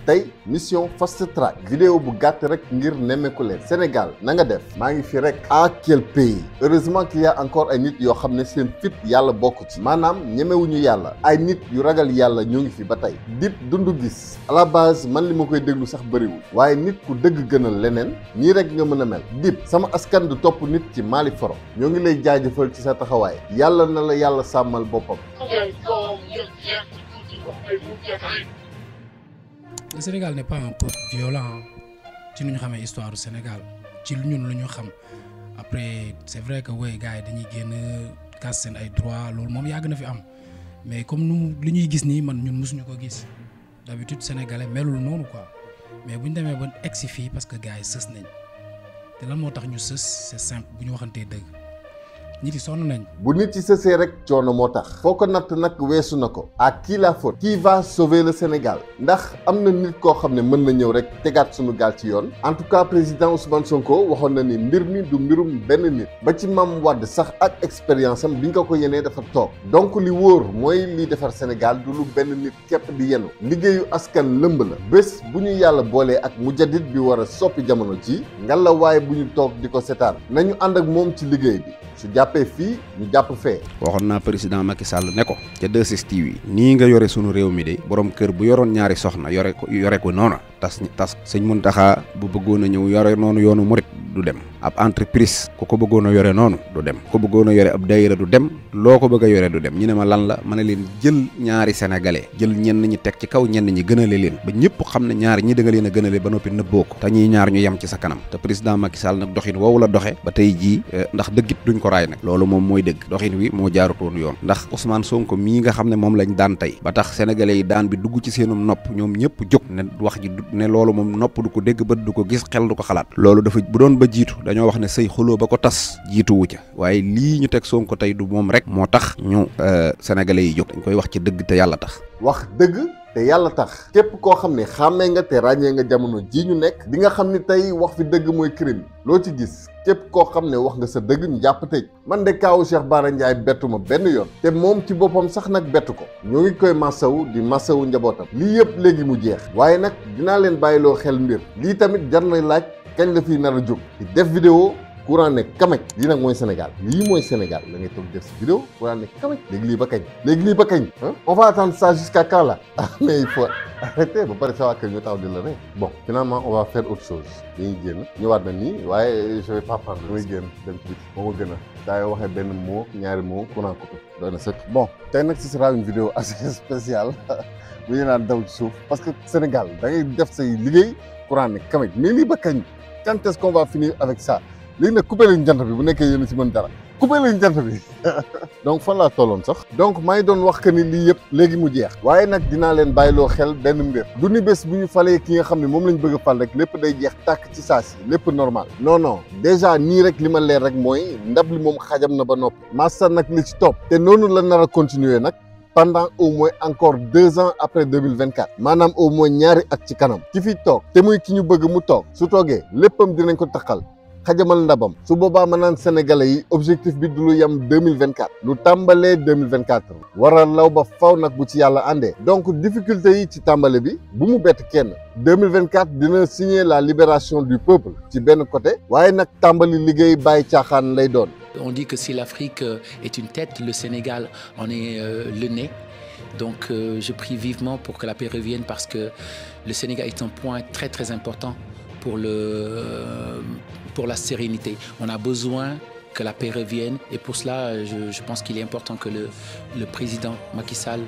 tey mission fast track vidéo bu gàtt rek ngir nemmeeku leen Sénégal na nga def maa ngi fi rek à quel pays heureusement qu'il y a encore ay nit yoo xam ne seen fit yàlla bokk ci maanaam ñemewuñu yàlla ay nit yu ragal yàlla ñoo ngi fi ba tey Dip Doundou Guiss à la base man li ma koy déglu sax bëriwul waaye nit ku dëgg gënal leneen ñii rek nga mën a mel Dip sama askan du topp nit ci Mali Foro ñoo ngi lay jaajëfal ci sa taxawaay yàlla na la yàlla sàmmal boppam. Le Sénégal n'est pas un peuple violent ci nu ñu xamee histoire du Sénégal ci ñun lu ñu xam après c'est vrai que oui gars yi dañuy génn casse seen ay droits loolu moom yàgg na fi am mais comme nu li ñuy gis nii man ñun mosuñu ko gis d'habitude sénégalais melul noonu quoi mais bu ñu demee ba egsi fii parce que gars yi sës nañ te lan moo tax ñu sës c'est simple bu ñu waxantee dëgg nit yi sonn nañ. bu nit yi sësee rek coono moo tax foo ko natt nag weesu na ko à qui la faute qui va sauver le Sénégal ndax am na nit koo xam ne mën na ñëw rek tegaat suñu gaal ci yoon en tout cas président Ousmane Sonko waxoon na ni mbir mi du mbirum benn nit ba ci Mame Wade sax ak expérience am bi nga ko yenee dafa toog donc li wóor mooy li defar Sénégal du lu benn nit képp di yenu liggéeyu askan lëmb la bés bu ñu yàlla boolee ak mujaddid bi war a soppi jamono ji ngalla waaye bu ñu toog di ko setaan nañu ànd ak moom ci liggéey bi su jàppee fii ñu jàpp fee. waxoon naa président Macky Sall ne ko ca 2STV nii nga yore sunu réew mi de borom kër bu yoroon ñaari soxna yore ko noona tas sëñ Mountakha bu bëggoon a ñëw yore noonu yoonu murit du dem ab entreprise ku ko bëggoon a yore noonu du dem ku bëggoon a yore ab daayira du dem loo ko bëgg a yore du dem ñu ne ma lan la ma ne leen jël ñaari sénégalais jël ñenn ñi teg ci kaw ñenn ñi gënale leen ba ñëpp xam ne ñaari ñi da nga leen a gënale ba noppi nëbboo ko te ñii ñaar ñu yem ci sa kanam te président Macky Sall nag doxin woowu la doxe ba tey jii ndax dëggit duñ ko raay nag loolu moom mooy dëgg doxin wi moo jaarutoon yoon ndax Ousmane Sonko mii nga xam ne moom lañ daan tey ba tax sénégalais yi daan bi dugg ci seenum nopp ñoom ñëpp jóg ne wax ji ne loolu moom nopp du ko dégg bët du ko gis xel du ko xalaat loolu dafa bu doon ba jiitu dañoo wax ne sëy xuloo ba ko tas jiituwu ca waaye lii ñu teg Sonko tey du moom rek moo tax ñu sénégalais yi jóg dañ koy wax ci dëgg te yàlla tax wax dëgg te yàlla tax képp koo xam ne xàmmee nga te ràññee nga jamono ji ñu nekk di nga xam ni tey wax fi dëgg mooy crime loo ci gis képp koo xam ne wax nga sa dëgg ñu jàpp tëj man de kaawu Cheikh Bara Ndiaye bettu ma benn yoon te moom ci boppam sax nag bettu ko ñoo ngi koy massawu di massawu njabootam lii yëpp léegi mu jeex waaye nag dinaa leen bàyyiloo xel mbir lii tamit jar na laaj kañ la fiy nar a jóg di def vidéo courant ne kamaj lii nag mooy Sénégal lii mooy Sénégal da ngay toog def si vidéo courant ne kamaj léegi lii ba kañ on va attendre ça jusqu'à quand là ah mais il faut arrêter ba pare sa waa kër ñu taw di la rek bon finalement on va faire autre chose dañuy génn ñëwaat na nii waaye je vais pas prendre damay génn dem ci biti moo ma gën a daa yoo waxee benn mot ñaari mot courant coupé doy na sëkk bon tey nag ce sera une vidéo assez spéciale bu ñu naan daw ci suuf parce que Sénégal da ngay def say liggéey courant ne kamaj mais lii ba kañ quand est-ce qu'on va finir avec ça léegi nag coupé lañu jant bi bu nekkee yéen si mën dara coupé lañu jant bi donc fan laa tolloon sax donc maa ngi doon wax que ni lii yëpp léegi mu jeex waaye nag dinaa leen bàyyiloo xel benn mbir du ni bés bu ñu falee ki nga xam ne moom lañ bëgg a fal rek lépp day jeex tàkk ci saa si lépp normal non déjà nii rek li ma leer rek mooy ndab li moom xajam na ba noppi massa nag li ci topp te noonu la nar a continuer nag pendant au moins encore 2 ans après 2024 maanaam au moins ñaari at ci kanam ki fi toog te muy ki ñu bëgg mu toog su toogee léppam dinañ ko taxal xajamal ndabam su boobaa ma naan sénégalais yi objectif bi du lu yem 2024 lu tàmbalee 2024 war a law ba faw nag bu ci yàlla àndee donc difficulté yi ci tàmbale bi bu mu bett kenn 2024 dina signer la libération du peuple ci benn côté waaye nag tàmbali liggéey bàyyi caaxaan lay doon. On dit que si l'Afrique est une tête, le Sénégal en est le nez. Donc je prie vivement pour que la paix revienne parce que le Sénégal est un point très très important pour la sérénité. On a besoin que la paix revienne et pour cela je pense qu'il est important que le président Macky Sall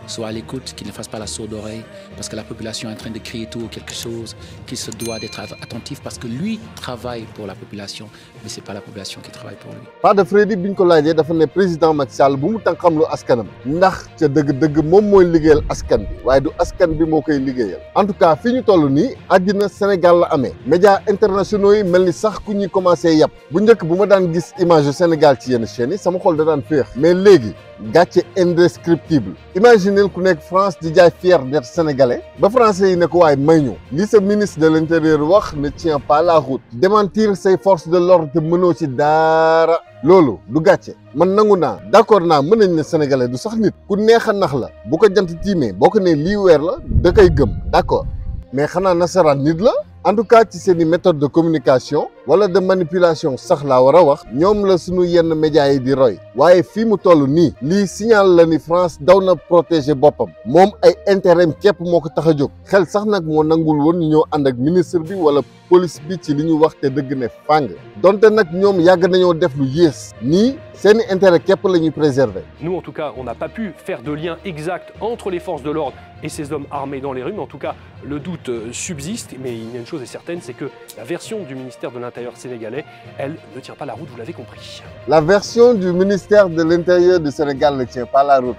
soit à l'écoute, qu'il ne fasse pas la sourde oreille parce que la population est en train de crier tout ou quelque chose, qu'il se doit d'être attentif parce que lui travaille pour la population mais c'est pas la population qui travaille pour lui. Pas de Freddy bi ñu ko laajee dafa ne président Macky Sall bu mu tànqamlu askanam ndax ca dëgg-dëgg moom mooy liggéeyal askan bi waaye du askan bi moo koy liggéeyal en tout cas fi ñu toll nii àddina Sénégal la amee médias internationaux yi mel ni sax ku ñuy commencé yàpp bu njëkk bu ma daan gis image yu Sénégal ci yenn chaînes yi sama xol da daan féex mais léegi gàcce indescriptible imaginez ku nekk France di jaay fier d'être sénégalais ba français yi ne ko waaye may ñu li sa ministre de l'intérieur wax ne tient pas la route démentir say forces de l'ordre te mënoo ci dara loolu du gàcce man nangu naa d'accord naa mën nañ ne sénégalais du sax nit ku neex a nax la bu ko jant tiimee boo ko nee lii weer la da koy gëm d'accord mais xanaa nasaraan nit la. En tout cas ci seeni méthode de communication wala de manipulation sax laa war a wax ñoom la suñu yenn médias yi di roy waaye fii mu toll nii lii signal la ni France daw na protéger boppam moom ay intérêt képp moo ko tax a jóg xel sax nag moo nangul woon ñu ñëw ànd ak ministre bi wala police bi ci li ñu wax te dëgg ne fàng donte nag ñoom yàgg nañoo def lu yées nii seeni intérêt képp la ñuy préserver. Nous, en tout cas, on n'a pas pu faire de lien exact entre les forces de l'ordre et ces hommes armés dans les rues, mais en tout cas, le doute subsiste. Mais il y a une chose est certaine, c'est que la version du ministère de l'Intérieur sénégalais, elle ne tient pas la route, vous l'avez compris. La version du ministère de l'Intérieur du Sénégal ne tient pas la route.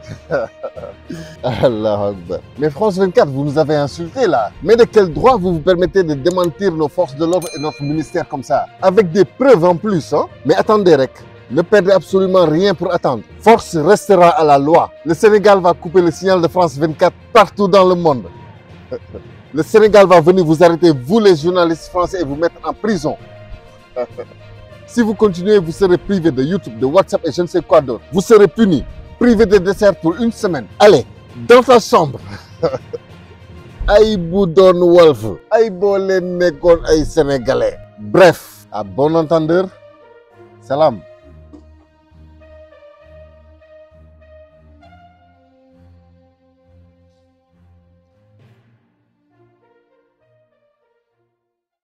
Allah Akbar. Mais France 24, vous nous avez insultés là. Mais de quel droit vous vous permettez de démentir nos forces de l'ordre et notre ministère comme ça? Avec des preuves en plus, hein? Mais attendez, Rek. Ne perdez absolument rien pour attendre. Force restera à la loi. Le Sénégal va couper le signal de France 24 partout dans le monde. Le Sénégal va venir vous arrêter, vous les journalistes français, et vous mettre en prison. Si vous continuez, vous serez privé de YouTube, de WhatsApp et je ne sais quoi d'autre. Vous serez puni, privé de dessert pour une semaine. Allez, dans ta chambre. Ay bu doon Walf. Ay boo leen nekkoon ay Sénégalais. Bref, à bon entendeur, salam.